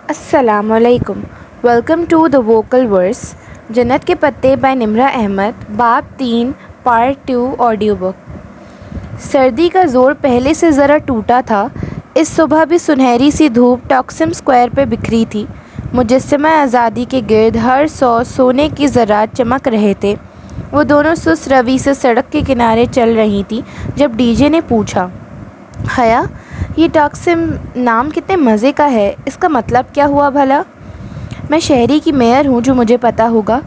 السلام علیکم. Welcome to the vocal ورس. جنت کے پتے بائی نمرہ احمد. باب 3 پارٹ 2 آڈیو بک. سردی کا زور پہلے سے ذرا ٹوٹا تھا. اس صبح بھی سنہری سی دھوپ ٹاکسم اسکوائر پہ بکھری تھی. مجسمہ آزادی کے گرد ہر سونے کی ذرات چمک رہے تھے. وہ دونوں سست روی سے سڑک کے کنارے چل رہی تھیں جب ڈی جے نے پوچھا، حیا، یہ ٹاکسم نام کتنے مزے کا ہے، اس کا مطلب کیا ہوا بھلا؟ میں شہری کی میئر ہوں، جو مجھے پتہ ہوگا.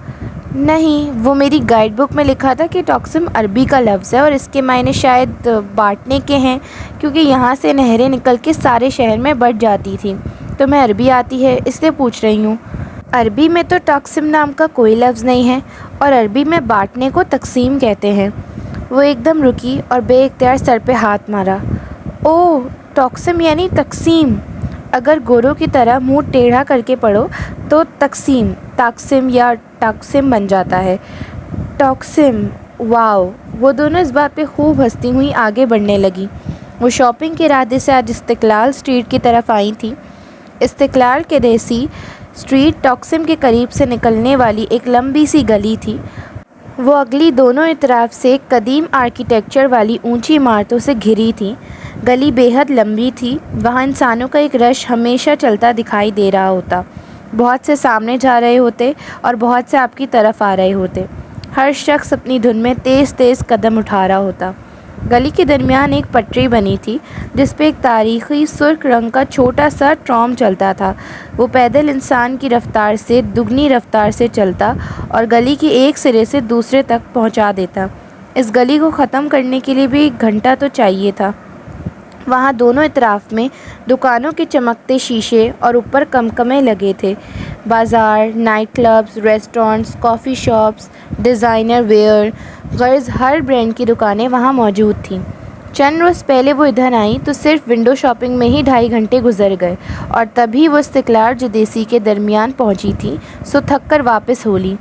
نہیں، وہ میری گائیڈ بک میں لکھا تھا کہ ٹاکسم عربی کا لفظ ہے اور اس کے معنی شاید بانٹنے کے ہیں، کیونکہ یہاں سے نہریں نکل کے سارے شہر میں بٹ جاتی تھیں. تمہیں عربی آتی ہے اس لیے پوچھ رہی ہوں. عربی میں تو ٹاکسم نام کا کوئی لفظ نہیں ہے، اور عربی میں بانٹنے کو تقسیم کہتے ہیں. وہ ایک دم رکی اور بے اختیار سر پہ ہاتھ مارا. اوہ، ٹاکسم یعنی تقسیم. اگر گوروں کی طرح منہ ٹیڑھا کر کے پڑھو تو تقسیم تاکسم یا ٹاکسم بن جاتا ہے. ٹاکسم، واو. وہ دونوں اس بات پہ خوب ہنستی ہوئی آگے بڑھنے لگیں. وہ شاپنگ کے ارادے سے آج استقلال اسٹریٹ کی طرف آئی تھیں. استقلال کے دیسی اسٹریٹ ٹاکسم کے قریب سے نکلنے والی ایک لمبی سی گلی تھی. وہ اگلی دونوں اطراف سے قدیم آرکیٹیکچر والی اونچی عمارتوں سے گھری تھی. گلی بے حد لمبی تھی. وہاں انسانوں کا ایک رش ہمیشہ چلتا دکھائی دے رہا ہوتا. بہت سے سامنے جا رہے ہوتے اور بہت سے آپ کی طرف آ رہے ہوتے. ہر شخص اپنی دھن میں تیز تیز قدم اٹھا رہا ہوتا. گلی کے درمیان ایک پٹری بنی تھی جس پہ ایک تاریخی سرخ رنگ کا چھوٹا سا ٹرام چلتا تھا. وہ پیدل انسان کی رفتار سے دگنی رفتار سے چلتا اور گلی کے ایک سرے سے دوسرے تک پہنچا دیتا. اس گلی کو ختم کرنے کے لیے بھی 1 گھنٹہ تو چاہیے تھا. وہاں دونوں اطراف میں دکانوں کے چمکتے شیشے اور اوپر کمکمے لگے تھے. بازار، night clubs, restaurants, coffee shops, designer where, غرض ہر برانڈ کی دکانیں وہاں موجود تھیں. چند روز پہلے وہ ادھر آئیں تو صرف ونڈو شاپنگ میں ہی 2.5 گھنٹے گزر گئے، اور تبھی وہ استقلال جدیسی کے درمیان پہنچی تھی، سو تھک کر واپس ہو لی.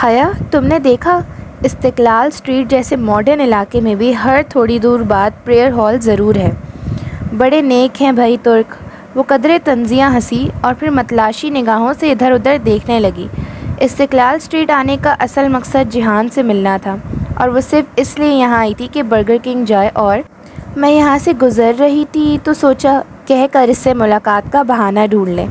حیا، تم نے دیکھا، استقلال اسٹریٹ جیسے ماڈرن علاقے میں بھی ہر تھوڑی دور بعد پریئر ہال ضرور ہے. بڑے نیک ہیں بھائی ترک. وہ قدرے طنزیہ ہنسی اور پھر متلاشی نگاہوں سے ادھر ادھر دیکھنے لگی. استقلال اسٹریٹ آنے کا اصل مقصد جہان سے ملنا تھا، اور وہ صرف اس لیے یہاں آئی تھی کہ برگر کنگ جائے. اور میں یہاں سے گزر رہی تھی تو سوچا کہہ کر اس سے ملاقات کا بہانہ ڈھونڈ لیں.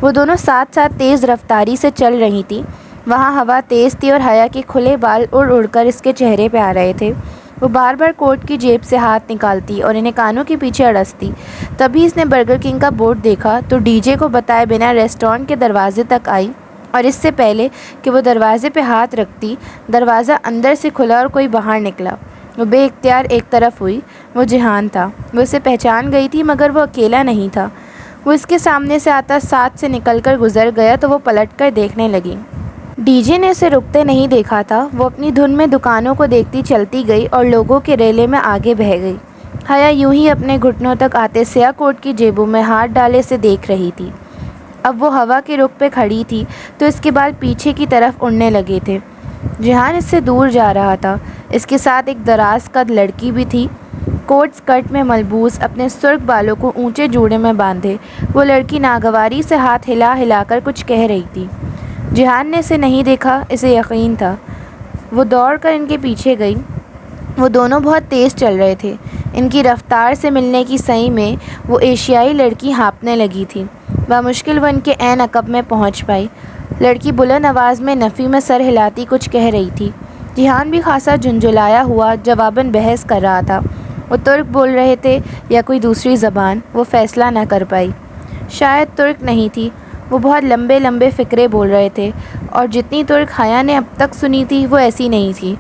وہ دونوں ساتھ ساتھ تیز رفتاری سے چل رہی تھیں. وہاں ہوا تیز تھی اور حیا کے کھلے بال اڑ اڑ کر اس کے چہرے پہ آ رہے تھے. وہ بار بار کوٹ کی جیب سے ہاتھ نکالتی اور انہیں کانوں کے پیچھے اڑستی. تبھی اس نے برگر کنگ کا بورڈ دیکھا تو ڈی جے کو بتائے بنا ریسٹورنٹ کے دروازے تک آئی، اور اس سے پہلے کہ وہ دروازے پہ ہاتھ رکھتی، دروازہ اندر سے کھلا اور کوئی باہر نکلا. وہ بے اختیار ایک طرف ہوئی. وہ جہان تھا. وہ اسے پہچان گئی تھی، مگر وہ اکیلا نہیں تھا. وہ اس کے سامنے سے آتا ساتھ سے نکل کر گزر گیا تو وہ پلٹ کر دیکھنے لگی. ڈی جے نے اسے رکتے نہیں دیکھا تھا. وہ اپنی دھن میں دکانوں کو دیکھتی چلتی گئی اور لوگوں کے ریلے میں آگے بہہ گئی. حیا یوں ہی اپنے گھٹنوں تک آتے سیاہ کوٹ کی جیبوں میں ہاتھ ڈالے سے دیکھ رہی تھی. اب وہ ہوا کے رخ پہ کھڑی تھی تو اس کے بال پیچھے کی طرف اڑنے لگے تھے. جہان اس سے دور جا رہا تھا. اس کے ساتھ ایک دراز قد لڑکی بھی تھی، کوٹ سکرٹ میں ملبوس، اپنے سرخ بالوں کو اونچے جوڑے میں باندھے. وہ لڑکی ناگواری سے ہاتھ ہلا ہلا کر کچھ کہہ رہی تھی. جہان نے اسے نہیں دیکھا. اسے یقین تھا. وہ دوڑ کر ان کے پیچھے گئی. وہ دونوں بہت تیز چل رہے تھے. ان کی رفتار سے ملنے کی سعی میں وہ ایشیائی لڑکی ہانپنے لگی تھی. بامشکل وہ ان کے عین عقب میں پہنچ پائی. لڑکی بلند آواز میں نفی میں سر ہلاتی کچھ کہہ رہی تھی. جہان بھی خاصا جھنجھلایا ہوا جواباً بحث کر رہا تھا. وہ ترک بول رہے تھے یا کوئی دوسری زبان، وہ فیصلہ نہ کر پائی. شاید ترک نہیں تھی. وہ بہت لمبے لمبے فقرے بول رہے تھے، اور جتنی ترک حیا نے اب تک سنی تھی وہ ایسی نہیں تھی.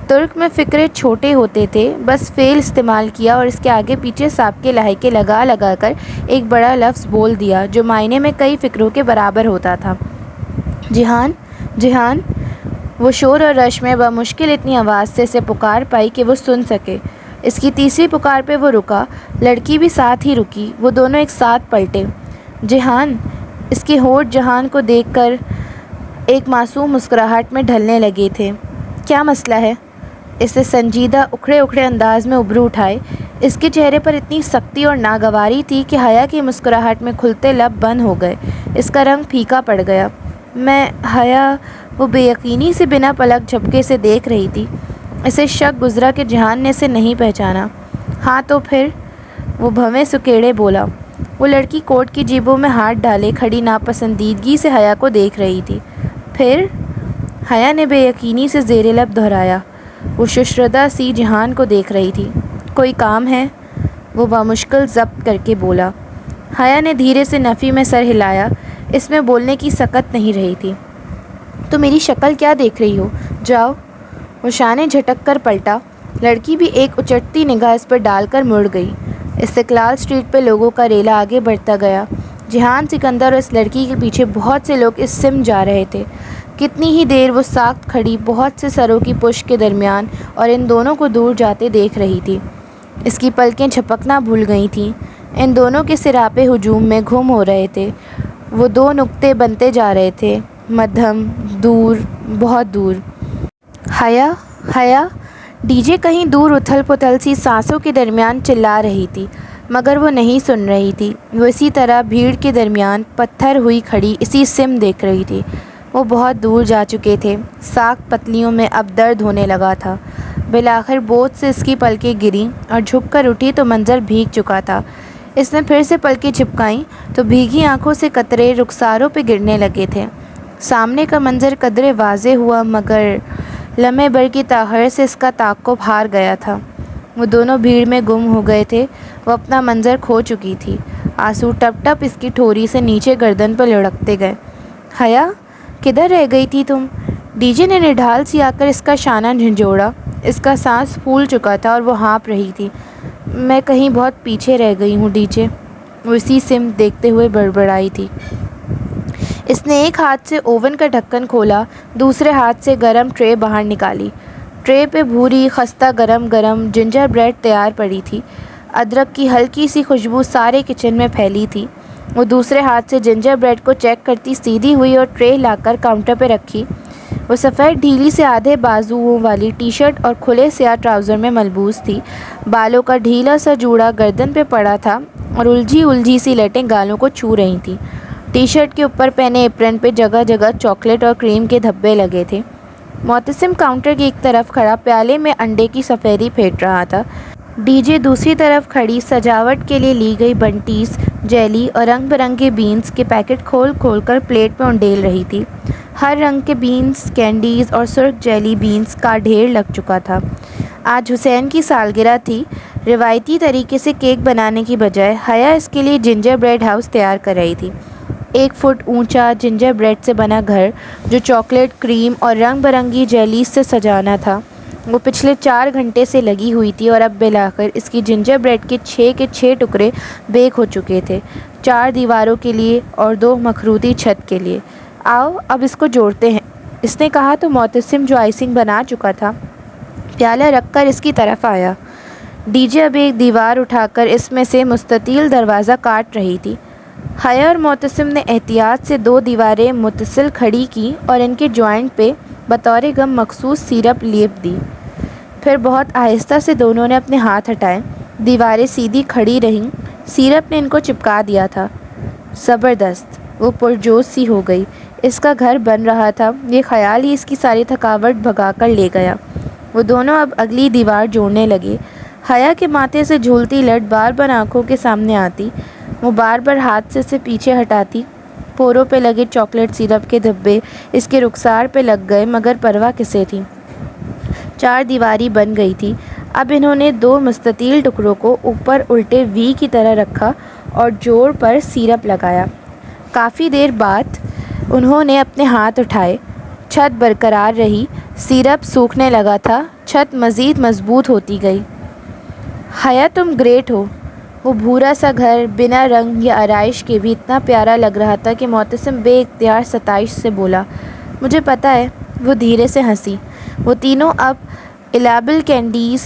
ترک میں فقرے چھوٹے ہوتے تھے، بس فعل استعمال کیا اور اس کے آگے پیچھے سابقے لاحقے لگا لگا کر ایک بڑا لفظ بول دیا جو معنی میں کئی فقروں کے برابر ہوتا تھا. جہان، جہان. وہ شور اور رش میں بمشکل اتنی آواز سے اسے پکار پائی کہ وہ سن سکے. اس کی تیسری پکار پہ وہ رکا. لڑکی بھی ساتھ ہی رکی. وہ دونوں ایک ساتھ پلٹے. جہان. اس کے ہونٹ جہان کو دیکھ کر ایک معصوم مسکراہٹ میں ڈھلنے لگے تھے. کیا مسئلہ ہے؟ اسے سنجیدہ اکھڑے اکھڑے انداز میں ابھر اٹھائے. اس کے چہرے پر اتنی سختی اور ناگواری تھی کہ حیا کی مسکراہٹ میں کھلتے لب بند ہو گئے. اس کا رنگ پھیکا پڑ گیا۔ میں حیا وہ بے یقینی سے بنا پلک جھپکے سے دیکھ رہی تھی۔ اسے شک گزرا کہ جہان نے اسے نہیں پہچانا۔ ہاں تو پھر؟ وہ بھویں سکیڑے بولا۔ وہ لڑکی کوٹ کی جیبوں میں ہاتھ ڈالے کھڑی ناپسندیدگی سے حیا کو دیکھ رہی تھی۔ پھر؟ حیا نے بے یقینی سے زیر لب دہرایا۔ وہ ششردہ سی جہان کو دیکھ رہی تھی۔ کوئی کام ہے؟ وہ بامشکل ضبط کر کے بولا۔ حیا نے دھیرے سے نفی میں سر ہلایا۔ اس میں بولنے کی سکت نہیں رہی تھی۔ تو میری شکل کیا دیکھ رہی ہو؟ جاؤ۔ وہ شانے جھٹک کر پلٹا۔ لڑکی بھی ایک اچٹتی نگاہ اس پر ڈال کر مڑ گئی۔ استقلال اسٹریٹ پہ لوگوں کا ریلا آگے بڑھتا گیا۔ جہان، سکندر اور اس لڑکی کے پیچھے بہت سے لوگ اس سمت جا رہے تھے۔ کتنی ہی دیر وہ ساکت کھڑی بہت سے سروں کی پشت کے درمیان اور ان دونوں کو دور جاتے دیکھ رہی تھی۔ اس کی پلکیں جھپکنا بھول گئی تھیں۔ ان دونوں کے سراپے ہجوم میں گم ہو رہے تھے۔ وہ دو نقطے بنتے جا رہے تھے، مدھم، دور، بہت دور۔ حیا، حیا، ڈی جے کہیں دور اتھل پتھل سی سانسوں کے درمیان چلا رہی تھی، مگر وہ نہیں سن رہی تھی۔ وہ اسی طرح بھیڑ کے درمیان پتھر ہوئی کھڑی اسی سمت دیکھ رہی تھی۔ وہ بہت دور جا چکے تھے۔ ساکت پتلیوں میں اب درد ہونے لگا تھا۔ بالآخر بوجھ سے اس کی پلکیں گریں اور جھک کر اٹھی تو منظر بھیگ چکا تھا۔ اس نے پھر سے پلکیں جھپکائیں تو بھیگی آنکھوں سے قطرے رخساروں پہ گرنے لگے تھے۔ سامنے کا منظر قدرے واضح ہوا، مگر لمحے بھر کی تاخیر سے اس کا تعاقب ہار گیا تھا۔ وہ دونوں بھیڑ میں گم ہو گئے تھے۔ وہ اپنا منظر کھو چکی تھی۔ آنسو ٹپ ٹپ اس کی ٹھوری سے نیچے گردن پر لڑکتے گئے۔ حیا، کدھر رہ گئی تھی تم؟ ڈی جے نے نڈھال سی آ کر اس کا شانہ جھنجھوڑا۔ اس کا سانس پھول چکا تھا اور وہ ہانپ رہی تھی۔ میں کہیں بہت پیچھے رہ گئی ہوں ڈی جے، وہ اسی سمت دیکھتے ہوئے بڑبڑائی تھی۔ اس نے ایک ہاتھ سے اوون کا ڈھکن کھولا، دوسرے ہاتھ سے گرم ٹرے باہر نکالی۔ ٹرے پہ بھوری خستہ گرم گرم جنجر بریڈ تیار پڑی تھی۔ ادرک کی ہلکی سی خوشبو سارے کچن میں پھیلی تھی۔ وہ دوسرے ہاتھ سے جنجر بریڈ کو چیک کرتی سیدھی ہوئی اور ٹرے لا کر کاؤنٹر پہ رکھی۔ وہ سفید ڈھیلی سے آدھے بازوؤں والی ٹی شرٹ اور کھلے سیاہ ٹراؤزر میں ملبوس تھی۔ بالوں کا ڈھیلا سا جوڑا گردن پہ پڑا تھا اور الجھی الجھی سی لٹیں گالوں کو چھو رہی تھیں۔ ٹی شرٹ کے اوپر پہنے ایپرن پہ جگہ جگہ چاکلیٹ اور کریم کے دھبے لگے تھے۔ معتصم کاؤنٹر کی ایک طرف کھڑا پیالے میں انڈے کی سفیدی پھینٹ رہا تھا۔ ڈی جے دوسری طرف کھڑی سجاوٹ کے لیے لی گئی بنٹیز، جیلی اور رنگ برنگے بینز کے پیکٹ کھول کھول کر پلیٹ میں انڈیل رہی تھی۔ ہر رنگ کے بینز، کینڈیز اور سرخ جیلی بینز کا ڈھیر لگ چکا تھا۔ آج حسین کی سالگرہ تھی۔ روایتی طریقے سے کیک بنانے کی بجائے حیا اس کے لیے جنجر بریڈ ہاؤس تیار کر رہی تھی۔ 1 فٹ اونچا جنجر بریڈ سے بنا گھر جو چاکلیٹ، کریم اور رنگ برنگی جیلیز سے سجانا تھا، وہ پچھلے 4 گھنٹے سے لگی ہوئی تھی اور اب بالآخر اس کی جنجر بریڈ کے 6 ٹکڑے بیک ہو چکے تھے، 4 دیواروں کے لیے اور 2 مخروطی چھت کے لیے۔ آؤ اب اس کو جوڑتے ہیں، اس نے کہا تو معتصم جو آئسنگ بنا چکا تھا پیالہ رکھ کر اس کی طرف آیا۔ ڈی جے اب ایک دیوار اٹھا کر اس میں سے مستطیل دروازہ کاٹ رہی تھی۔ حیا اور معتصم نے احتیاط سے 2 دیواریں متصل کھڑی کی اور ان کے جوائنٹ پہ بطور گم مخصوص سیرپ لیپ دی۔ پھر بہت آہستہ سے دونوں نے اپنے ہاتھ ہٹائے۔ دیواریں سیدھی کھڑی رہیں۔ سیرپ نے ان کو چپکا دیا تھا۔ زبردست، وہ پرجوش سی ہو گئی۔ اس کا گھر بن رہا تھا، یہ خیال ہی اس کی ساری تھکاوٹ بھگا کر لے گیا۔ وہ دونوں اب اگلی دیوار جوڑنے لگے۔ حیا کے ماتھے سے جھولتی لٹ بار بار آنکھوں کے سامنے آتی۔ وہ بار بار ہاتھ سے اسے پیچھے ہٹاتی۔ پوروں پہ لگے چاکلیٹ سیرپ کے دھبے اس کے رخسار پہ لگ گئے، مگر پرواہ کسے تھی۔ 4 دیواری بن گئی تھی۔ اب انہوں نے 2 مستطیل ٹکڑوں کو اوپر الٹے وی کی طرح رکھا اور جوڑ پر سیرپ لگایا۔ کافی دیر بعد انہوں نے اپنے ہاتھ اٹھائے۔ چھت برقرار رہی، سیرپ سوکھنے لگا تھا، چھت مزید مضبوط ہوتی گئی۔ حیا تم گریٹ ہو۔ وہ بھورا سا گھر بنا رنگ یا آرائش کے بھی اتنا پیارا لگ رہا تھا کہ معتصم بے اختیار ستائش سے بولا، مجھے پتہ ہے۔ وہ دھیرے سے ہنسی۔ وہ تینوں اب الیبل کینڈیز،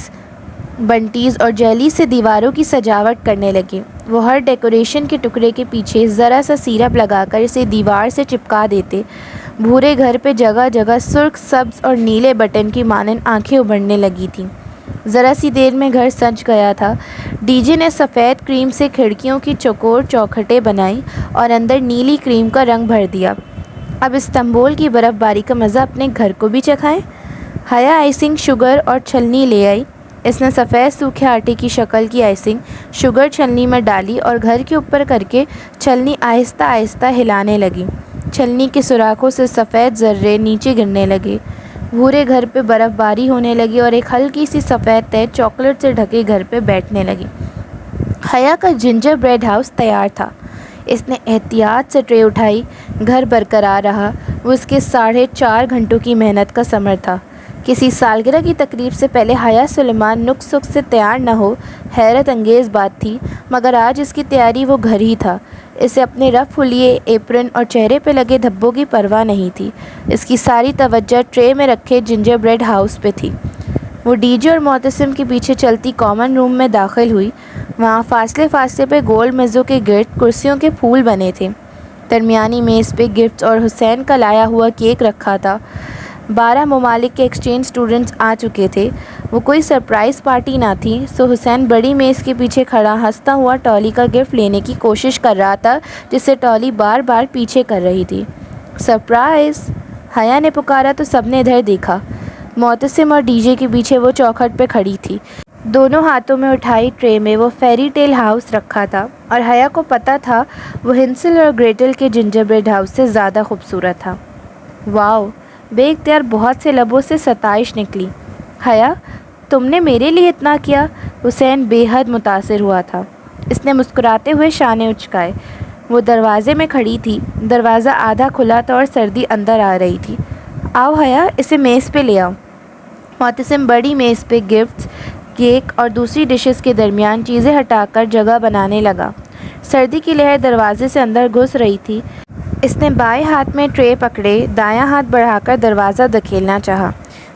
بنٹیز اور جیلی سے دیواروں کی سجاوٹ کرنے لگے۔ وہ ہر ڈیکوریشن کے ٹکڑے کے پیچھے ذرا سا سیرپ لگا کر اسے دیوار سے چپکا دیتے۔ بھورے گھر پہ جگہ جگہ سرخ، سبز اور نیلے بٹن کی مانند آنکھیں ابھرنے لگی تھیں۔ ذرا سی دیر میں گھر سج گیا تھا۔ ڈی جے نے سفید کریم سے کھڑکیوں کی چوکور چوکھٹیں بنائی اور اندر نیلی کریم کا رنگ بھر دیا۔ اب استنبول کی برف باری کا مزہ اپنے گھر کو بھی چکھائیں۔ حیا آئسنگ، شوگر اور چھلنی لے آئی۔ اس نے سفید سوکھے آٹے کی شکل کی آئسنگ شوگر چھلنی میں ڈالی اور گھر کے اوپر کر کے چھلنی آہستہ آہستہ ہلانے لگی۔ چھلنی کے سوراخوں سے سفید ذرے نیچے گرنے لگے۔ پورے گھر پہ برف باری ہونے لگی اور ایک ہلکی سی سفید تہہ چاکلیٹ سے ڈھکے گھر پہ بیٹھنے لگی۔ حیا کا جنجر بریڈ ہاؤس تیار تھا۔ اس نے احتیاط سے ٹرے اٹھائی۔ گھر برقرار رہا۔ وہ اس کے 4.5 گھنٹوں کی محنت کا ثمر تھا۔ کسی سالگرہ کی تقریب سے پہلے حیا سلیمان نک سک سے تیار نہ ہو، حیرت انگیز بات تھی، مگر آج اس کی تیاری وہ گھر ہی تھا۔ اسے اپنے رف حلیے، ایپرن اور چہرے پہ لگے دھبوں کی پرواہ نہیں تھی۔ اس کی ساری توجہ ٹرے میں رکھے جنجر بریڈ ہاؤس پہ تھی۔ وہ ڈی جے اور معتصم کے پیچھے چلتی کامن روم میں داخل ہوئی۔ وہاں فاصلے فاصلے پہ گول میزوں کے گرد کرسیوں کے پھول بنے تھے۔ درمیانی میز پہ گفٹس اور حسین کا لایا ہوا کیک رکھا تھا۔ 12 ممالک کے ایکسچینج اسٹوڈنٹس آ چکے تھے۔ وہ کوئی سرپرائز پارٹی نہ تھی، سو حسین بڑی میز کے پیچھے کھڑا ہنستا ہوا ٹالی کا گفٹ لینے کی کوشش کر رہا تھا، جسے ٹالی بار بار پیچھے کر رہی تھی۔ سرپرائز! حیا نے پکارا تو سب نے ادھر دیکھا۔ معتصم اور ڈی جے کے پیچھے وہ چوکھٹ پہ کھڑی تھی۔ دونوں ہاتھوں میں اٹھائی ٹرے میں وہ فیری ٹیل ہاؤس رکھا تھا اور حیا کو پتہ تھا وہ ہنسل اور گریٹل کے جنجر بریڈ ہاؤس سے زیادہ خوبصورت تھا۔ واو! بے اختیار بہت سے لبوں سے ستائش نکلی۔ حیا، تم نے میرے لیے اتنا کیا؟ حسین بے حد متاثر ہوا تھا۔ اس نے مسکراتے ہوئے شانے اچکائے۔ وہ دروازے میں کھڑی تھی۔ دروازہ آدھا کھلا تھا اور سردی اندر آ رہی تھی۔ آؤ حیا، اسے میز پہ لے آؤ۔ معتصم بڑی میز پہ گفٹس، کیک اور دوسری ڈشز کے درمیان چیزیں ہٹا کر جگہ بنانے لگا۔ سردی کی لہر دروازے سے اندر گھس رہی تھی۔ اس نے بائیں ہاتھ میں ٹرے پکڑے، دایاں ہاتھ بڑھا کر دروازہ دھکیلنا چاہا۔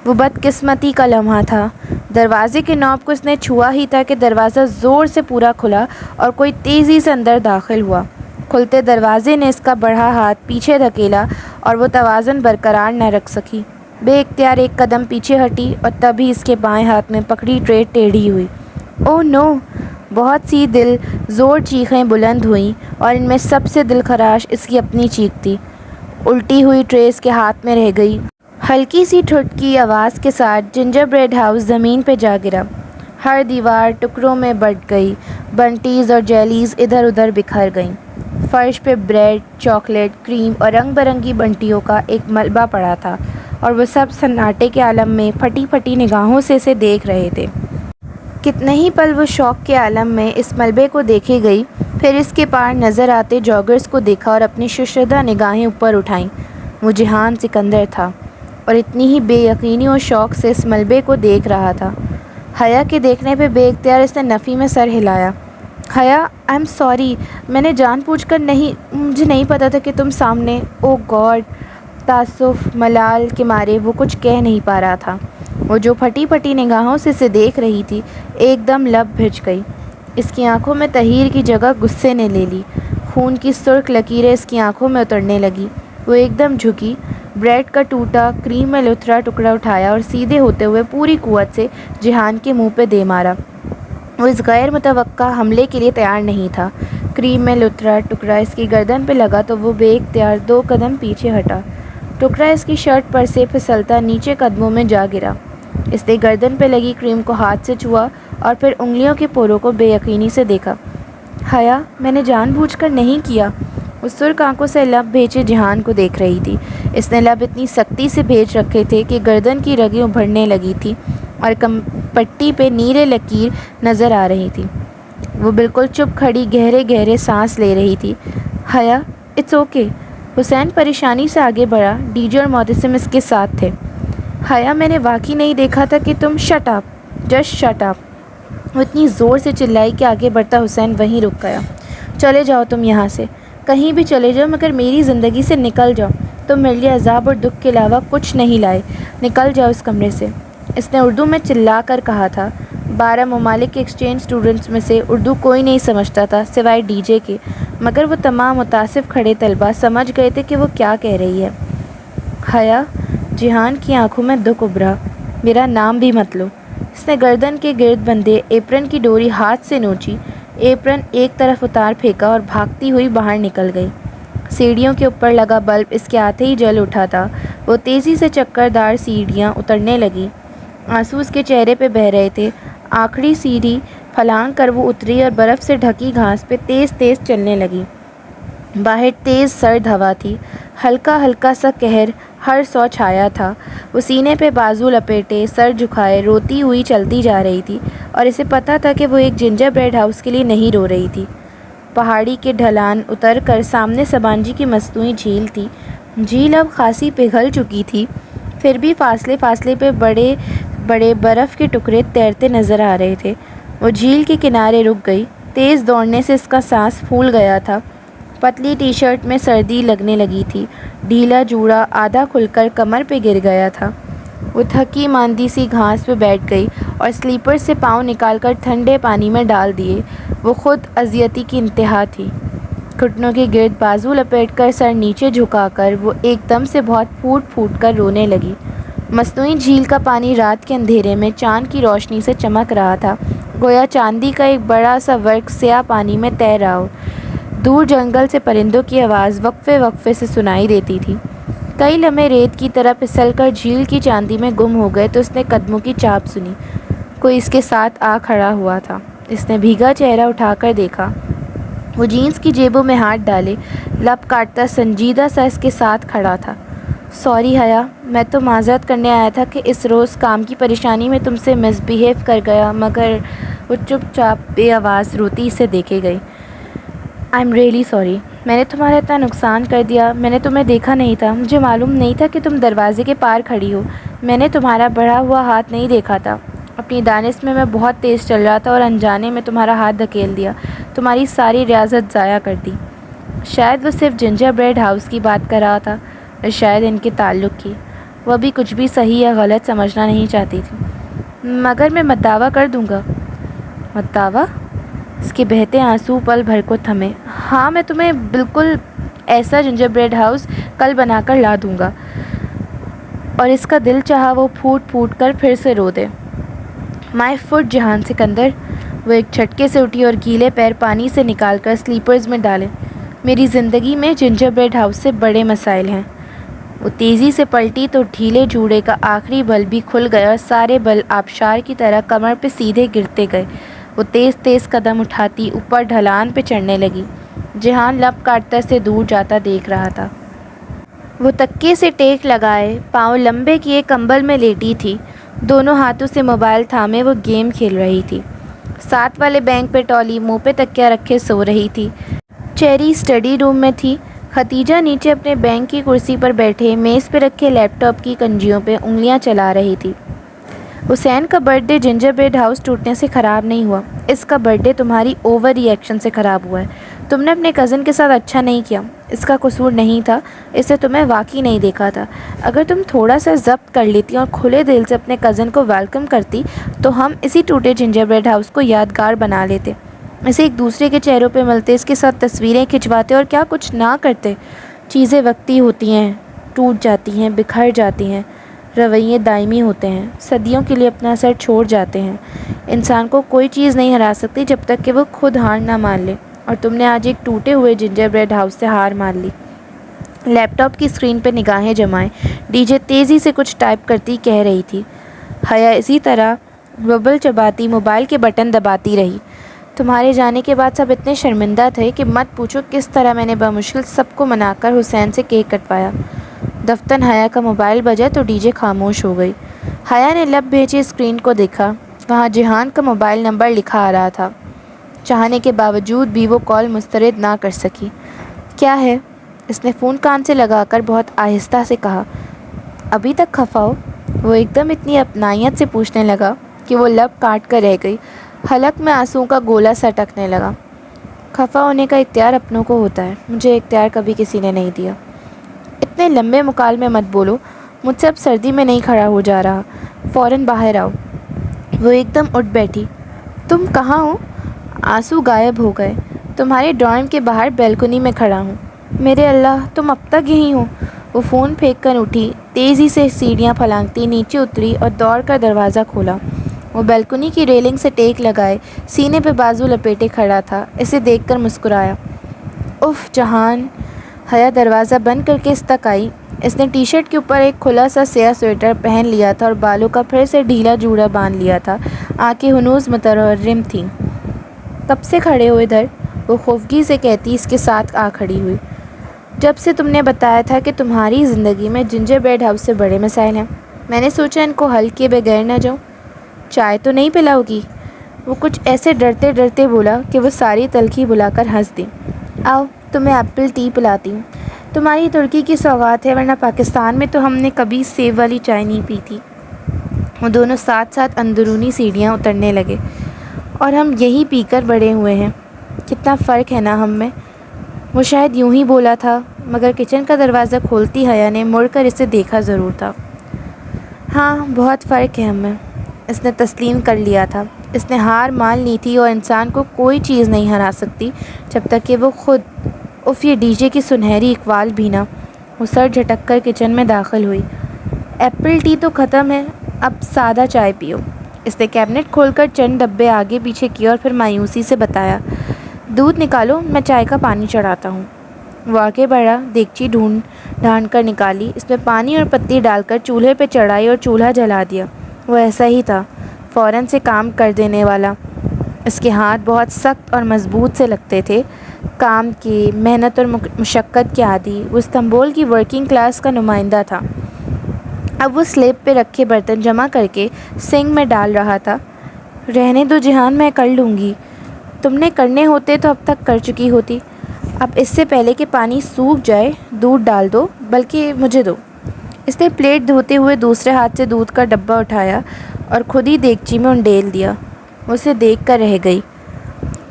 وہ بدقسمتی کا لمحہ تھا۔ دروازے کے نوب کو اس نے چھوا ہی تھا کہ دروازہ زور سے پورا کھلا اور کوئی تیزی سے اندر داخل ہوا۔ کھلتے دروازے نے اس کا بڑھا ہاتھ پیچھے دھکیلا اور وہ توازن برقرار نہ رکھ سکی۔ بے اختیار ایک قدم پیچھے ہٹی اور تبھی اس کے بائیں ہاتھ میں پکڑی ٹرے ٹیڑھی ہوئی۔ اوہ نو! بہت سی دل زور چیخیں بلند ہوئیں اور ان میں سب سے دلخراش اس کی اپنی چیخ تھی۔ الٹی ہوئی ٹرے اس کے ہاتھ میں رہ گئی۔ ہلکی سی ٹھٹکی آواز کے ساتھ جنجر بریڈ ہاؤس زمین پہ جا گرا۔ ہر دیوار ٹکڑوں میں بٹ گئی۔ بنٹیز اور جیلیز ادھر ادھر بکھر گئیں۔ فرش پہ بریڈ، چاکلیٹ، کریم اور رنگ برنگی بنٹیوں کا ایک ملبہ پڑا تھا اور وہ سب سناٹے کے عالم میں پھٹی پھٹی نگاہوں سے اسے دیکھ رہے تھے۔ کتنے ہی پل وہ شوق کے عالم میں اس ملبے کو دیکھے گئی، پھر اس کے پار نظر آتے جاگرز کو دیکھا اور اپنی ششدر نگاہیں اوپر اٹھائیں۔ وہ جہان سکندر تھا اور اتنی ہی بے یقینی اور شوق سے اس ملبے کو دیکھ رہا تھا۔ حیا کے دیکھنے پہ بے اختیار اس نے نفی میں سر ہلایا۔ حیا، آئی ایم سوری، میں نے جان بوجھ کر نہیں، مجھے نہیں پتا تھا کہ تم سامنے۔ او گاڈ! تعصف، ملال کے مارے وہ کچھ کہہ نہیں پا رہا تھا۔ وہ جو پھٹی پھٹی نگاہوں سے اسے دیکھ رہی تھی، ایک دم لب بھج گئی۔ اس کی آنکھوں میں تحیر کی جگہ غصے نے لے لی۔ خون کی سرخ لکیریں اس کی آنکھوں میں اترنے لگی۔ وہ ایک دم جھکی، بریڈ کا ٹوٹا کریم میں لتھڑا ٹکڑا اٹھایا اور سیدھے ہوتے ہوئے پوری قوت سے جہان کے منہ پہ دے مارا۔ وہ اس غیر متوقع حملے کے لیے تیار نہیں تھا۔ کریم میں لتھڑا ٹکڑا اس کی گردن پہ لگا تو وہ بے اختیار 2 قدم پیچھے ہٹا۔ ٹکڑا اس کی شرٹ پر سے پھسلتا نیچے قدموں میں جا گرا۔ اس نے گردن پہ لگی کریم کو ہاتھ سے چھوا اور پھر انگلیوں کے پوروں کو بے یقینی سے دیکھا۔ حیا، میں نے جان بوجھ کر نہیں کیا۔ وہ سرخ آنکھوں سے لب بھیجے جہان کو دیکھ رہی تھی۔ اس نے لب اتنی سختی سے بھیج رکھے تھے کہ گردن کی رگیں ابھرنے لگی تھی اور پٹی پہ نیلے لکیر نظر آ رہی تھی۔ وہ بالکل چپ کھڑی گہرے گہرے سانس لے رہی تھی۔ حیا، اٹس اوکے۔ حسین پریشانی سے آگے بڑھا۔ ڈی جے اور معتصم اس کے ساتھ تھے۔ حیا، میں نے واقعی نہیں دیکھا تھا کہ تم shut up, just shut up. وہ اتنی زور سے چلائی کہ آگے بڑھتا حسین وہیں رک گیا۔ چلے جاؤ تم یہاں سے، کہیں بھی چلے جاؤ مگر میری زندگی سے نکل جاؤ۔ تم میرے لیے عذاب اور دکھ کے علاوہ کچھ نہیں لائے، نکل جاؤ اس کمرے سے۔ اس نے اردو میں چلا کر کہا تھا۔ 12 ممالک کے ایکسچینج اسٹوڈنٹس میں سے اردو کوئی نہیں سمجھتا تھا سوائے ڈی جے کے، مگر وہ تمام متاثر کھڑے طلباء سمجھ گئے تھے کہ وہ کیا کہہ رہی ہے۔ حیا، جہان کی آنکھوں میں دکھ ابھرا۔ میرا نام بھی مت لو۔ اس نے گردن کے گرد بندھے ایپرن کی ڈوری ہاتھ سے نوچی، ایپرن ایک طرف اتار پھینکا اور بھاگتی ہوئی باہر نکل گئی۔ سیڑھیوں کے اوپر لگا بلب اس کے آتے ہی جل اٹھا تھا۔ وہ تیزی سے چکر دار سیڑھیاں اترنے لگی۔ آنسو اس کے چہرے پہ بہہ رہے تھے۔ آخری سیڑھی پھلانگ کر وہ اتری اور برف سے ڈھکی گھاس پہ تیز تیز چلنے لگی۔ باہر تیز سرد ہوا تھی، ہلکا ہلکا سا قہر ہر سو چھایا تھا۔ وہ سینے پہ بازو لپیٹے، سر جھکائے روتی ہوئی چلتی جا رہی تھی اور اسے پتہ تھا کہ وہ ایک جنجر بریڈ ہاؤس کے لیے نہیں رو رہی تھی۔ پہاڑی کے ڈھلان اتر کر سامنے سبانجی کی مصنوعی جھیل تھی۔ جھیل اب خاصی پگھل چکی تھی، پھر بھی فاصلے فاصلے پہ بڑے بڑے برف کے ٹکڑے تیرتے نظر آ رہے تھے۔ وہ جھیل کے کنارے رک گئی۔ تیز دوڑنے سے اس کا سانس پھول گیا تھا۔ پتلی ٹی شرٹ میں سردی لگنے لگی تھی۔ ڈھیلا جوڑا آدھا کھل کر کمر پہ گر گیا تھا۔ وہ تھکی ماندی سی گھاس پہ بیٹھ گئی اور سلیپر سے پاؤں نکال کر ٹھنڈے پانی میں ڈال دیے۔ وہ خود اذیتی کی انتہا تھی۔ گھٹنوں کے گرد بازو لپیٹ کر سر نیچے جھکا کر وہ ایک دم سے بہت پھوٹ پھوٹ کر رونے لگی۔ مصنوعی جھیل کا پانی رات کے اندھیرے میں چاند کی روشنی سے چمک رہا تھا، گویا چاندی کا ایک بڑا سا ورق سیاہ پانی میں تیر رہا ہو۔ دور جنگل سے پرندوں کی آواز وقفے وقفے سے سنائی دیتی تھی۔ کئی لمحے ریت کی طرح پھسل کر جھیل کی چاندی میں گم ہو گئے تو اس نے قدموں کی چاپ سنی۔ کوئی اس کے ساتھ آ کھڑا ہوا تھا۔ اس نے بھیگا چہرہ اٹھا کر دیکھا۔ وہ جینس کی جیبوں میں ہاتھ ڈالے، لب کاٹتا سنجیدہ سا اس کے ساتھ کھڑا تھا۔ سوری حیا، میں تو معذرت کرنے آیا تھا کہ اس روز کام کی پریشانی میں تم سے مس بیہیو کر گیا، مگر وہ چپ چاپ بے آواز روتی اسے دیکھے گئی۔ آئی ایم ریئلی سوری، میں نے تمہارا اتنا نقصان کر دیا۔ میں نے تمہیں دیکھا نہیں تھا، مجھے معلوم نہیں تھا کہ تم دروازے کے پار کھڑی ہو۔ میں نے تمہارا بڑھا ہوا ہاتھ نہیں دیکھا تھا۔ اپنی دانش میں بہت تیز چل رہا تھا اور انجانے میں تمہارا ہاتھ دھکیل دیا، تمہاری ساری ریاضت ضائع کر دی۔ شاید وہ صرف جنجر بریڈ ہاؤس کی بات کر رہا تھا، اور شاید ان کے تعلق کی۔ وہ ابھی کچھ بھی صحیح یا غلط سمجھنا نہیں چاہتی تھی۔ مگر میں مدعا کر دوں گا۔ مدعا؟ اس کے بہتے آنسو پل بھر کو تھمے۔ ہاں، میں تمہیں بالکل ایسا جنجر بریڈ ہاؤس کل بنا کر لا دوں گا۔ اور اس کا دل چاہا وہ پھوٹ پھوٹ کر پھر سے رو دے۔ مائی فٹ جہان سکندر۔ وہ ایک جھٹکے سے اٹھی اور گیلے پیر پانی سے نکال کر سلیپرز میں ڈالے۔ میری زندگی میں جنجر بریڈ ہاؤس سے بڑے مسائل ہیں۔ وہ تیزی سے پلٹی تو ڈھیلے جوڑے کا آخری بلب بھی کھل گیا اور سارے بل آبشار کی طرح کمر پہ سیدھے گرتے گئے۔ وہ تیز تیز قدم اٹھاتی اوپر ڈھلان پہ چڑھنے لگی۔ جہان لب کاٹتا سے دور جاتا دیکھ رہا تھا۔ وہ تکیے سے ٹیک لگائے پاؤں لمبے کیے کمبل میں لیٹی تھی۔ دونوں ہاتھوں سے موبائل تھامے وہ گیم کھیل رہی تھی۔ ساتھ والے بینک پہ ٹولی منہ پہ تکیہ رکھے سو رہی تھی۔ چیری اسٹڈی روم میں تھی۔ ختیجہ نیچے اپنے بینک کی کرسی پر بیٹھے میز پہ رکھے لیپ ٹاپ کی کنجیوں پہ انگلیاں چلا رہی تھی۔ حسین کا birthday gingerbread house ٹوٹنے سے خراب نہیں ہوا، اس کا برتھ ڈے تمہاری اوور ری ایکشن سے خراب ہوا ہے۔ تم نے اپنے کزن کے ساتھ اچھا نہیں کیا، اس کا قصور نہیں تھا، اس نے تمہیں واقعی نہیں دیکھا تھا۔ اگر تم تھوڑا سا ضبط کر لیتی اور کھلے دل سے اپنے کزن کو ویلکم کرتی تو ہم اسی ٹوٹے جنجر بریڈ ہاؤس کو یادگار بنا لیتے، اسے ایک دوسرے کے چہروں پہ ملتے، اس کے ساتھ تصویریں کھنچواتے اور کیا کچھ نہ کرتے۔ چیزیں وقتی ہوتی ہیں، ٹوٹ جاتی ہیں، بکھر جاتی ہیں، رویے دائمی ہوتے ہیں، صدیوں کے لیے اپنا اثر چھوڑ جاتے ہیں۔ انسان کو کوئی چیز نہیں ہرا سکتی جب تک کہ وہ خود ہار نہ مان لے، اور تم نے آج ایک ٹوٹے ہوئے جنجر بریڈ ہاؤس سے ہار مان لی۔ لیپ ٹاپ کی اسکرین پہ نگاہیں جمائے ڈی جے تیزی سے کچھ ٹائپ کرتی کہہ رہی تھی۔ حیا اسی طرح ببل چباتی موبائل کے بٹن دباتی رہی۔ تمہارے جانے کے بعد سب اتنے شرمندہ تھے کہ مت پوچھو کس طرح میں نے بمشکل سب کو منا کر حسین سے کیک کٹوایا۔ دفتن حیا کا موبائل بجا تو ڈی جے خاموش ہو گئی۔ حیا نے لب بھیجے اسکرین کو دیکھا، وہاں جہان کا موبائل نمبر لکھا آ رہا تھا۔ چاہنے کے باوجود بھی وہ کال مسترد نہ کر سکی۔ کیا ہے؟ اس نے فون کان سے لگا کر بہت آہستہ سے کہا۔ ابھی تک خفا ہو؟ وہ ایک دم اتنی اپنائیت سے پوچھنے لگا کہ وہ لب کاٹ کر رہ گئی۔ حلق میں آنسوؤں کا گولا سٹکنے لگا۔ خفا ہونے کا اختیار اپنوں کو ہوتا ہے، مجھے اختیار کبھی کسی نے نہیں دیا۔ اتنے لمبے مکالمے مت بولو، مجھ سے اب سردی میں نہیں کھڑا ہو جا رہا، فوراً باہر آؤ۔ وہ ایک دم اٹھ بیٹھی۔ تم کہاں ہو؟ آنسو غائب ہو گئے۔ تمہارے ڈرائنگ کے باہر بیلکنی میں کھڑا ہوں۔ میرے اللہ، تم اب تک یہیں ہو؟ وہ فون پھینک کر اٹھی، تیزی سے سیڑھیاں پھلانگتی نیچے اتری اور دوڑ کر دروازہ کھولا۔ وہ بیلکنی کی ریلنگ سے ٹیک لگائے سینے پہ بازو لپیٹے کھڑا تھا۔ اسے دیکھ کر مسکرایا۔ اف جہان! حیا دروازہ بند کر کے اس تک آئی۔ اس نے ٹی شرٹ کے اوپر ایک کھلا سا سیاہ سویٹر پہن لیا تھا اور بالوں کا پھر سے ڈھیلا جوڑا باندھ لیا تھا۔ آنکھیں ہنوز متورم تھیں۔ کب سے کھڑے ہو ادھر؟ وہ خوفگی سے کہتی اس کے ساتھ آ کھڑی ہوئی۔ جب سے تم نے بتایا تھا کہ تمہاری زندگی میں جنجر بریڈ ہاؤس سے بڑے مسائل ہیں، میں نے سوچا ان کو حل کیے بغیر نہ جاؤں۔ چائے تو نہیں پلاؤ گی؟ وہ کچھ ایسے ڈرتے ڈرتے بولا کہ وہ ساری تلخی بلا کر ہنس دی۔ آؤ تمہیں ایپل ٹی پلاتی ہوں، تمہاری ترکی کی سوغات ہے، ورنہ پاکستان میں تو ہم نے کبھی سیب والی چائے نہیں پی تھی۔ وہ دونوں ساتھ ساتھ اندرونی سیڑھیاں اترنے لگے۔ اور ہم یہی پی کر بڑے ہوئے ہیں، کتنا فرق ہے نا ہم میں۔ وہ شاید یوں ہی بولا تھا، مگر کچن کا دروازہ کھولتی حیا نے مڑ کر اسے دیکھا ضرور تھا۔ ہاں بہت فرق ہے ہم میں، اس نے تسلیم کر لیا تھا۔ اس نے ہار مان لی تھی اور انسان کو کوئی چیز نہیں ہرا سکتی جب تک کہ وہ خود۔ اف یہ ڈی جے کی سنہری اقبال بھی نہ۔ وہ سر جھٹک کر کچن میں داخل ہوئی۔ ایپل ٹی تو ختم ہے، اب سادہ چائے پیو۔ اس نے کیبنٹ کھول کر چند ڈبے آگے پیچھے کیے اور پھر مایوسی سے بتایا، دودھ نکالو، میں چائے کا پانی چڑھاتا ہوں۔ وہ آگے بڑھا، دیگچی ڈھونڈ کر نکالی، اس میں پانی اور پتی ڈال کر چولہے پہ چڑھائی اور چولہا جلا دیا۔ وہ ایسا ہی تھا، فوراً سے کام کر دینے والا۔ اس کے ہاتھ بہت سخت اور مضبوط سے لگتے تھے، کام کی محنت اور مشقت کے عادی۔ وہ استنبول کی ورکنگ کلاس کا نمائندہ تھا۔ اب وہ سلیب پہ رکھے برتن جمع کر کے سنک میں ڈال رہا تھا۔ رہنے دو جہان، میں کر لوں گی، تم نے کرنے ہوتے تو اب تک کر چکی ہوتی۔ اب اس سے پہلے کہ پانی سوکھ جائے دودھ ڈال دو، بلکہ مجھے دو۔ اس نے پلیٹ دھوتے ہوئے دوسرے ہاتھ سے دودھ کا ڈبہ اٹھایا اور خود ہی دیگچی میں انڈیل دیا۔ وہ اسے دیکھ کر رہ گئی۔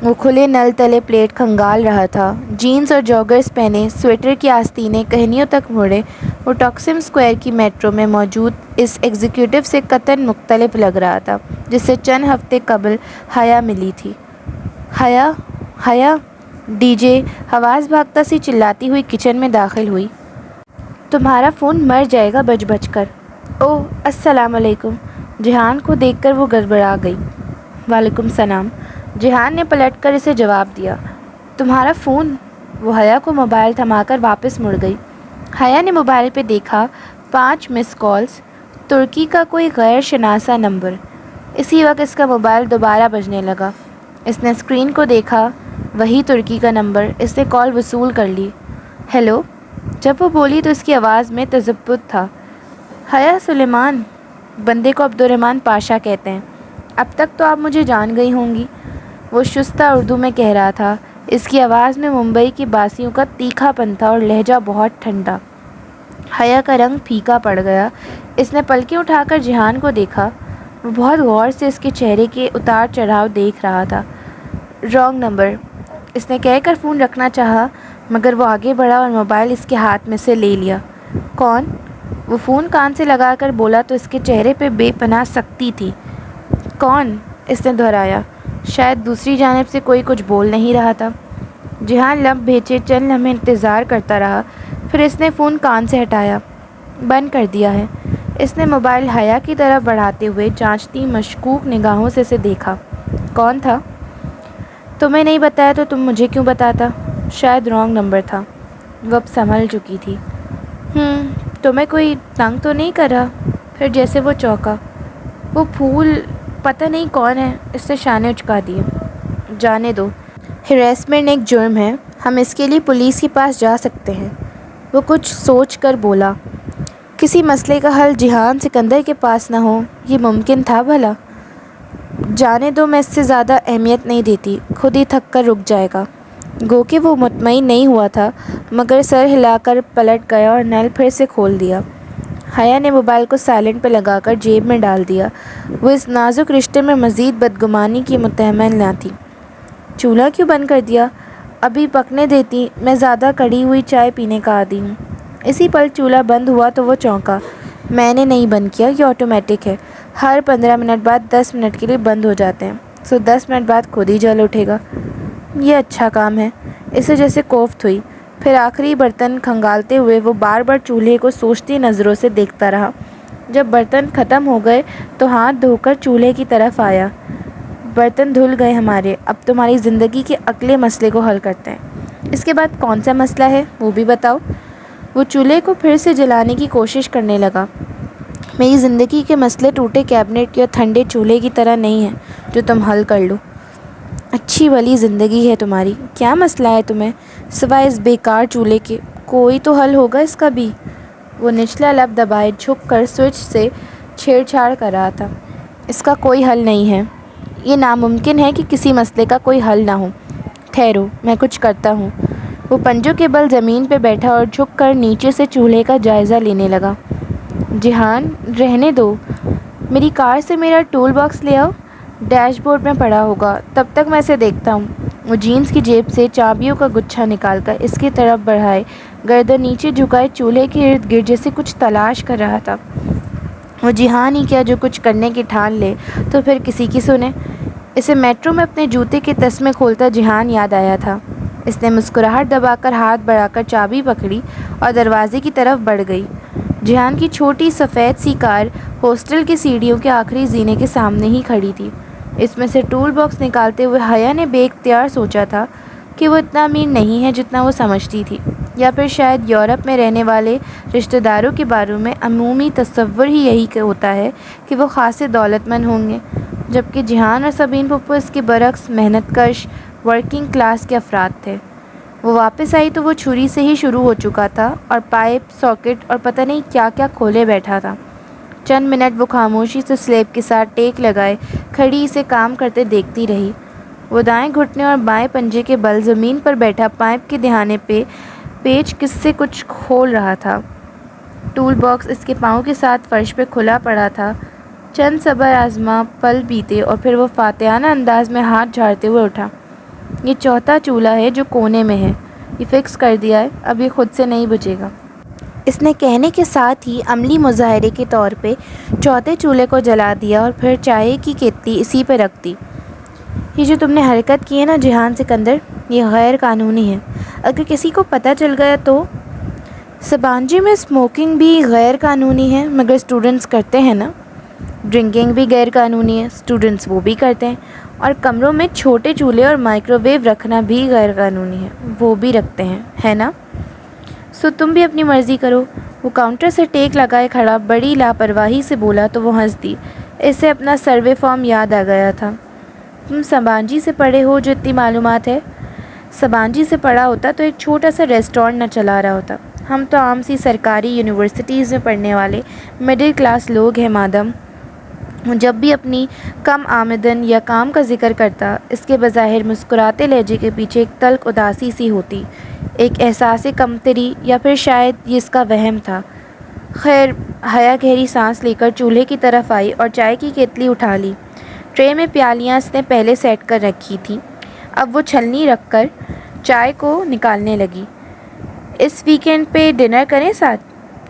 وہ کھلے نل تلے پلیٹ کھنگال رہا تھا، جینز اور جاگرز پہنے، سویٹر کی آستینیں کہنیوں تک موڑے۔ وہ ٹاکسم اسکوائر کی میٹرو میں موجود اس ایگزیکٹو سے قطعاً مختلف لگ رہا تھا جس سے چند ہفتے قبل حیا ملی تھی۔ حیا، حیا! ڈی جے آواز بھاگتا سی چلاتی ہوئی کچن میں داخل ہوئی۔ تمہارا فون مر جائے گا بج بج کر۔ اوہ السلام علیکم! جہان کو دیکھ کر وہ گڑبڑا گئی۔ وعلیکم السلام! جہان نے پلٹ کر اسے جواب دیا۔ تمہارا فون؟ وہ حیا کو موبائل تھما کر واپس مڑ گئی۔ حیا نے موبائل پہ دیکھا، 5 مس کالز، ترکی کا کوئی غیر شناسا نمبر۔ اسی وقت اس کا موبائل دوبارہ بجنے لگا۔ اس نے اسکرین کو دیکھا، وہی ترکی کا نمبر۔ اس نے کال وصول کر لی۔ ہیلو! جب وہ بولی تو اس کی آواز میں تذبذب تھا۔ حیا سلیمان، بندے کو عبدالرحمن پاشا کہتے ہیں۔ اب تک تو آپ مجھے جان گئی ہوں گی، وہ شستہ اردو میں کہہ رہا تھا۔ اس کی آواز میں ممبئی کی باسیوں کا تیکھا پن تھا اور لہجہ بہت ٹھنڈا۔ حیا کا رنگ پھیکا پڑ گیا۔ اس نے پلکیں اٹھا کر جہان کو دیکھا۔ وہ بہت غور سے اس کے چہرے کے اتار چڑھاؤ دیکھ رہا تھا۔ رانگ نمبر، اس نے کہہ کر فون رکھنا چاہا، مگر وہ آگے بڑھا اور موبائل اس کے ہاتھ میں سے لے لیا۔ کون؟ وہ فون کان سے لگا کر بولا تو اس کے چہرے پہ بے پناہ سختی تھی۔ کون؟ اس نے دہرایا۔ شاید دوسری جانب سے کوئی کچھ بول نہیں رہا تھا۔ جہان لب بھیجے چند لمحے انتظار کرتا رہا، پھر اس نے فون کان سے ہٹایا۔ بند کر دیا ہے۔ اس نے موبائل حیا کی طرف بڑھاتے ہوئے جانچتی مشکوک نگاہوں سے اسے دیکھا۔ کون تھا؟ تمہیں نہیں بتایا تو تم مجھے کیوں بتاتا؟ شاید رانگ نمبر تھا۔ وہ اب سنبھل چکی تھی۔ تمہیں کوئی تنگ تو نہیں کر رہا؟ پھر جیسے وہ چونکا۔ وہ پھول پتہ نہیں کون ہے، اس نے شانے اچکا دیے۔ جانے دو، ہراسمنٹ ایک جرم ہے، ہم اس کے لیے پولیس کے پاس جا سکتے ہیں۔ وہ کچھ سوچ کر بولا۔ کسی مسئلے کا حل جہان سکندر کے پاس نہ ہو، یہ ممکن تھا بھلا؟ جانے دو، میں اس سے زیادہ اہمیت نہیں دیتی، خود ہی تھک کر رک جائے گا۔ گو کہ وہ مطمئن نہیں ہوا تھا، مگر سر ہلا کر پلٹ گیا اور نل پھر سے کھول دیا۔ حیا نے موبائل کو سائلنٹ پہ لگا کر جیب میں ڈال دیا۔ وہ اس نازک رشتے میں مزید بدگمانی کی متحمل نہ تھی۔ چولہا کیوں بند کر دیا؟ ابھی پکنے دیتی، میں زیادہ کڑی ہوئی چائے پینے کا عادی ہوں۔ اسی پل چولہا بند ہوا تو وہ چونکا۔ میں نے نہیں بند کیا، یہ آٹومیٹک ہے، ہر 15 منٹ بعد 10 منٹ کے لیے بند ہو جاتے ہیں، 10 منٹ بعد خود ہی جل اٹھے گا۔ یہ اچھا کام ہے۔ اسے جیسے کوفت ہوئی۔ پھر آخری برتن کھنگالتے ہوئے وہ بار بار چولہے کو سوچتی نظروں سے دیکھتا رہا۔ جب برتن ختم ہو گئے تو ہاتھ دھو کر چولہے کی طرف آیا۔ برتن دھل گئے ہمارے، اب تمہاری زندگی کے اگلے مسئلے کو حل کرتے ہیں۔ اس کے بعد کون سا مسئلہ ہے وہ بھی بتاؤ۔ وہ چولہے کو پھر سے جلانے کی کوشش کرنے لگا۔ میری زندگی کے مسئلے ٹوٹے کیبنٹ یا ٹھنڈے چولہے کی طرح نہیں ہیں جو تم حل کر لو۔ اچھی بھلی زندگی ہے تمہاری، کیا مسئلہ ہے تمہیں سوائے اس بیکار چولہے کے؟ کوئی تو حل ہوگا اس کا بھی۔ وہ نچلا لب دبائے جھک کر سوئچ سے چھیڑ چھاڑ کر رہا تھا۔ اس کا کوئی حل نہیں ہے، یہ ناممکن ہے کہ کسی مسئلے کا کوئی حل نہ ہو۔ ٹھہرو، میں کچھ کرتا ہوں۔ وہ پنجوں کے بل زمین پہ بیٹھا اور جھک کر نیچے سے چولہے کا جائزہ لینے لگا۔ جہان، رہنے دو، میری کار سے میرا ٹول باکس لے آؤ، ڈیش بورڈ میں پڑا ہوگا، تب تک میں اسے دیکھتا ہوں۔ وہ جینس کی جیب سے چابیوں کا گچھا نکال کر اس کی طرف بڑھائے گردن نیچے جھکائے چولہے کے ارد گرد جیسے کچھ تلاش کر رہا تھا۔ وہ جہان ہی کیا جو کچھ کرنے کی ٹھان لے تو پھر کسی کی سنے۔ اسے میٹرو میں اپنے جوتے کے تسمے کھولتا جہان یاد آیا تھا۔ اس نے مسکراہٹ دبا کر ہاتھ بڑھا کر چابی پکڑی اور دروازے کی طرف بڑھ گئی۔ جہان کی چھوٹی سفید سی کار ہاسٹل کی سیڑھیوں کے آخری زینے کے سامنے ہی کھڑی تھی۔ اس میں سے ٹول باکس نکالتے ہوئے حیا نے بے اختیار سوچا تھا کہ وہ اتنا امیر نہیں ہے جتنا وہ سمجھتی تھی، یا پھر شاید یورپ میں رہنے والے رشتہ داروں کے بارے میں عمومی تصور ہی یہی ہوتا ہے کہ وہ خاصے دولت مند ہوں گے، جبکہ جہان اور سبین پھپھو اس کے برعکس محنت کش ورکنگ کلاس کے افراد تھے۔ وہ واپس آئی تو وہ چھری سے ہی شروع ہو چکا تھا اور پائپ، ساکٹ اور پتہ نہیں کیا کیا کھولے بیٹھا تھا۔ چند منٹ وہ خاموشی سے سلیب کے ساتھ ٹیک لگائے کھڑی اسے کام کرتے دیکھتی رہی۔ وہ دائیں گھٹنے اور بائیں پنجے کے بل زمین پر بیٹھا پائپ کے دہانے پہ پیچ کس سے کچھ کھول رہا تھا۔ ٹول باکس اس کے پاؤں کے ساتھ فرش پہ کھلا پڑا تھا۔ چند صبر آزما پل بیتے اور پھر وہ فاتحانہ انداز میں ہاتھ جھاڑتے ہوئے اٹھا۔ یہ چوتھا چولہا ہے جو کونے میں ہے، یہ فکس کر دیا ہے، اب یہ خود سے نہیں بجھے گا۔ اس نے کہنے کے ساتھ ہی عملی مظاہرے کے طور پہ چوتھے چولہے کو جلا دیا اور پھر چائے کی کیتلی اسی پہ رکھ دی۔ یہ جو تم نے حرکت کی ہے نا جہان سکندر، یہ غیر قانونی ہے۔ اگر کسی کو پتہ چل گیا تو؟ سبانجی میں اسموکنگ بھی غیر قانونی ہے مگر اسٹوڈنٹس کرتے ہیں نا۔ ڈرنکنگ بھی غیر قانونی ہے، اسٹوڈنٹس وہ بھی کرتے ہیں، اور کمروں میں چھوٹے چولہے اور مائکرو ویو رکھنا بھی غیر قانونی ہے، وہ بھی رکھتے ہیں، ہے نا؟ سو تم بھی اپنی مرضی کرو۔ وہ کاؤنٹر سے ٹیک لگائے کھڑا بڑی لاپرواہی سے بولا تو وہ ہنس دی۔ اسے اپنا سروے فارم یاد آ گیا تھا۔ تم سبانجی سے پڑھے ہو جو اتنی معلومات ہے؟ سبانجی سے پڑھا ہوتا تو ایک چھوٹا سا ریسٹورینٹ نہ چلا رہا ہوتا۔ ہم تو عام سی سرکاری یونیورسٹیز میں پڑھنے والے مڈل کلاس لوگ ہیں مادام۔ جب بھی اپنی کم آمدن یا کام کا ذکر کرتا، اس کے بظاہر مسکراتے لہجے کے پیچھے ایک تلخ اداسی سی ہوتی، ایک احساس کمتری، یا پھر شاید یہ اس کا وہم تھا۔ خیر، حیا گہری سانس لے کر چولہے کی طرف آئی اور چائے کی کیتلی اٹھا لی۔ ٹرے میں پیالیاں اس نے پہلے سیٹ کر رکھی تھیں، اب وہ چھلنی رکھ کر چائے کو نکالنے لگی۔ اس ویکینڈ پہ ڈنر کریں ساتھ؟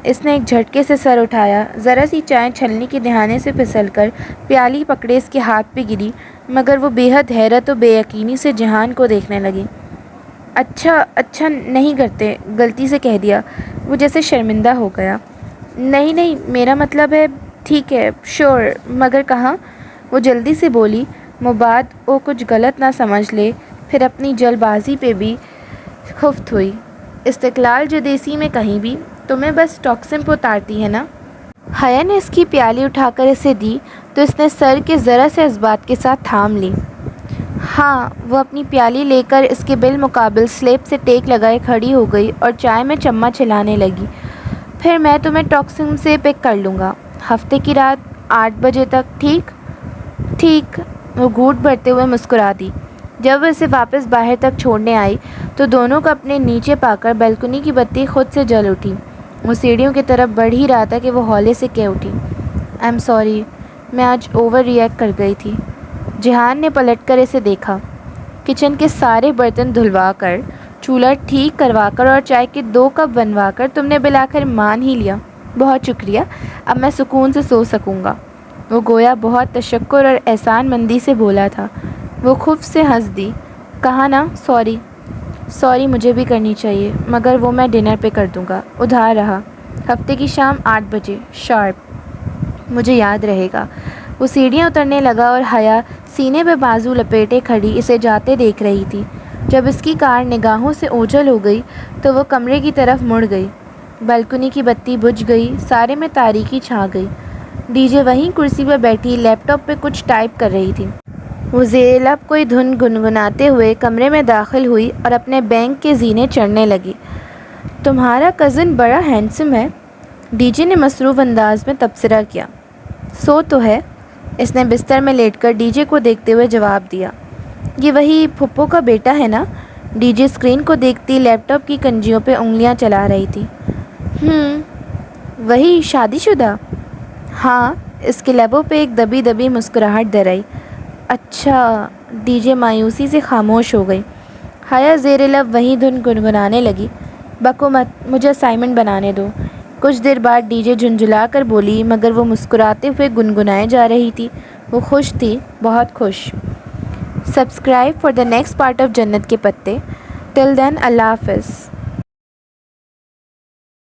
اس نے ایک جھٹکے سے سر اٹھایا۔ ذرا سی چائے چھلنی کے دہانے سے پھسل کر پیالی پکڑے اس کے ہاتھ پہ گری، مگر وہ بے حد حیرت و بے یقینی سے جہان کو دیکھنے لگی۔ اچھا نہیں کرتے، غلطی سے کہہ دیا۔ وہ جیسے شرمندہ ہو گیا۔ نہیں، میرا مطلب ہے ٹھیک ہے، شور، مگر کہاں؟ وہ جلدی سے بولی، مباد وہ کچھ غلط نہ سمجھ لے، پھر اپنی جلد بازی پہ بھی خفت ہوئی۔ استقلال جدیسی میں کہیں بھی، تمہیں بس ٹاکسن پہ اتارتی ہے نا؟ حیا نے اس کی پیالی اٹھا کر اسے دی تو اس نے سر کے ذرا سے اس بات کے ساتھ تھام لی۔ ہاں، وہ اپنی پیالی لے کر اس کے بالمقابل سلیب سے ٹیک لگائے کھڑی ہو گئی اور چائے میں چمچ ہلانے لگی۔ پھر میں تمہیں ٹاکسن سے پک کر لوں گا، ہفتے کی رات 8 بجے تک، ٹھیک؟ ٹھیک، وہ گھونٹ بھرتے ہوئے مسکرا دی۔ جب وہ اسے واپس باہر تک چھوڑنے آئی تو دونوں کو اپنے نیچے پا کر بالکنی کی بتی خود سے جل اٹھی۔ وہ سیڑھیوں کی طرف بڑھ ہی رہا تھا کہ وہ ہولے سے کہہ اٹھی، آئی ایم سوری، میں آج اوور ری ایکٹ کر گئی تھی۔ جہان نے پلٹ کر اسے دیکھا۔ کچن کے سارے برتن دھلوا کر، چولہا ٹھیک کروا کر اور چائے کے 2 کپ بنوا کر تم نے بالآخر مان ہی لیا، بہت شکریہ، اب میں سکون سے سو سکوں گا۔ وہ گویا بہت تشکر اور احسان مندی سے بولا تھا۔ وہ خف سے ہنس دی۔ کہا نا سوری مجھے بھی کرنی چاہیے، مگر وہ میں ڈنر پہ کر دوں گا، ادھار رہا، ہفتے کی شام 8 بجے شارپ۔ مجھے یاد رہے گا۔ وہ سیڑھیاں اترنے لگا اور حیا سینے پہ بازو لپیٹے کھڑی اسے جاتے دیکھ رہی تھی۔ جب اس کی کار نگاہوں سے اوجھل ہو گئی تو وہ کمرے کی طرف مڑ گئی۔ بالکنی کی بتی بجھ گئی، سارے میں تاریکی چھا گئی۔ ڈی جے وہیں کرسی پہ بیٹھی لیپ ٹاپ پہ کچھ ٹائپ کر رہی تھی۔ وہ زیر لب کوئی دھن گنگناتے ہوئے کمرے میں داخل ہوئی اور اپنے بینک کے زینے چڑھنے لگی۔ تمہارا کزن بڑا ہینڈسم ہے، ڈی جے نے مصروف انداز میں تبصرہ کیا۔ سو تو ہے، اس نے بستر میں لیٹ کر ڈی جے کو دیکھتے ہوئے جواب دیا۔ یہ وہی پھپھو کا بیٹا ہے نا؟ ڈی جے اسکرین کو دیکھتی لیپ ٹاپ کی کنجیوں پہ انگلیاں چلا رہی تھی۔ وہی شادی شدہ؟ ہاں، اس کے لبوں پہ ایک دبی دبی مسکراہٹ در آئی۔ اچھا، ڈی جے مایوسی سے خاموش ہو گئی۔ حیا زیر لب وہی دھن گنگنانے لگی۔ بکو مت، مجھے اسائنمنٹ بنانے دو۔ کچھ دیر بعد ڈی جے جھنجھلا کر بولی، مگر وہ مسکراتے ہوئے گنگنائے جا رہی تھی۔ وہ خوش تھی، بہت خوش۔ Subscribe for the next part of جنت کے پتے۔ ٹل دین، اللہ حافظ۔